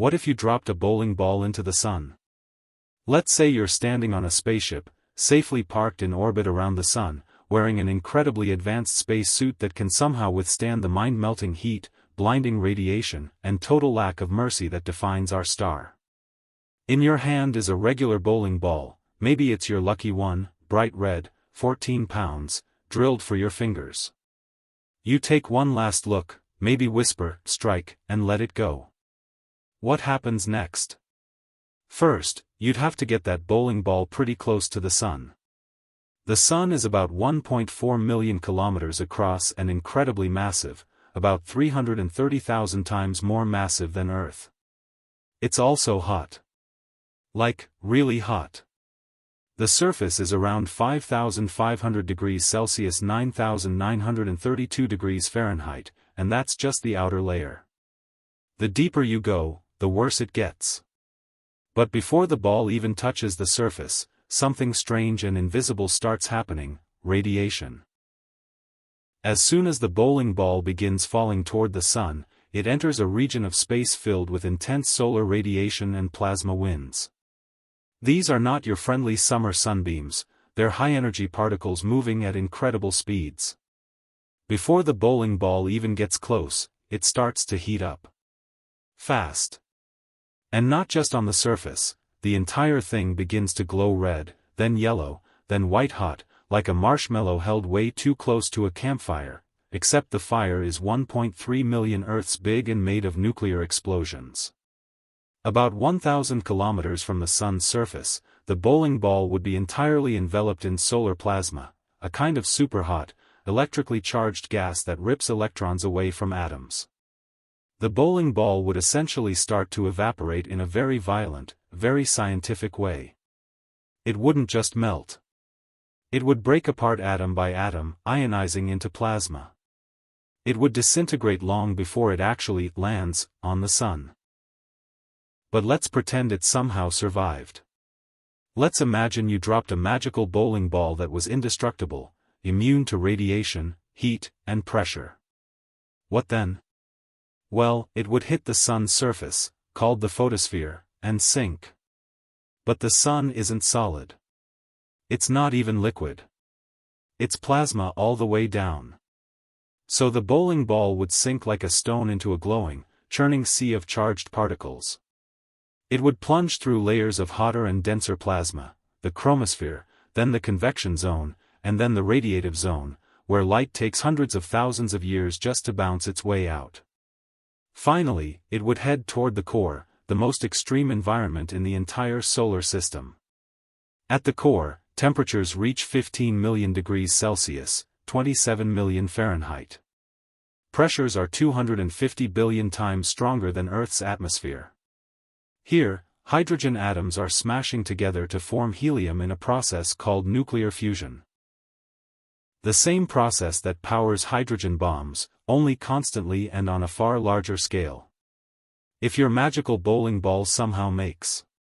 What if you dropped a bowling ball into the sun? Let's say you're standing on a spaceship, safely parked in orbit around the sun, wearing an incredibly advanced space suit that can somehow withstand the mind-melting heat, blinding radiation, and total lack of mercy that defines our star. In your hand is a regular bowling ball, maybe it's your lucky one, bright red, 14 pounds, drilled for your fingers. You take one last look, maybe whisper, strike, and let it go. What happens next? First, you'd have to get that bowling ball pretty close to the sun. The sun is about 1.4 million kilometers across and incredibly massive, about 330,000 times more massive than Earth. It's also hot. Like, really hot. The surface is around 5,500 degrees Celsius, 9,932 degrees Fahrenheit, and that's just the outer layer. The deeper you go, the worse it gets. But before the ball even touches the surface, something strange and invisible starts happening: radiation. As soon as the bowling ball begins falling toward the sun, it enters a region of space filled with intense solar radiation and plasma winds. These are not your friendly summer sunbeams, they're high-energy particles moving at incredible speeds. Before the bowling ball even gets close, it starts to heat up. Fast. And not just on the surface, the entire thing begins to glow red, then yellow, then white hot, like a marshmallow held way too close to a campfire, except the fire is 1.3 million Earths big and made of nuclear explosions. About 1,000 kilometers from the sun's surface, the bowling ball would be entirely enveloped in solar plasma, a kind of superhot, electrically charged gas that rips electrons away from atoms. The bowling ball would essentially start to evaporate in a very violent, very scientific way. It wouldn't just melt. It would break apart atom by atom, ionizing into plasma. It would disintegrate long before it actually lands on the sun. But let's pretend it somehow survived. Let's imagine you dropped a magical bowling ball that was indestructible, immune to radiation, heat, and pressure. What then? Well, it would hit the sun's surface, called the photosphere, and sink. But the sun isn't solid. It's not even liquid. It's plasma all the way down. So the bowling ball would sink like a stone into a glowing, churning sea of charged particles. It would plunge through layers of hotter and denser plasma, the chromosphere, then the convection zone, and then the radiative zone, where light takes hundreds of thousands of years just to bounce its way out. Finally, it would head toward the core, the most extreme environment in the entire solar system. At the core, temperatures reach 15 million degrees Celsius, 27 million Fahrenheit. Pressures are 250 billion times stronger than Earth's atmosphere. Here, hydrogen atoms are smashing together to form helium in a process called nuclear fusion. The same process that powers hydrogen bombs, only constantly and on a far larger scale. If your magical bowling ball somehow makes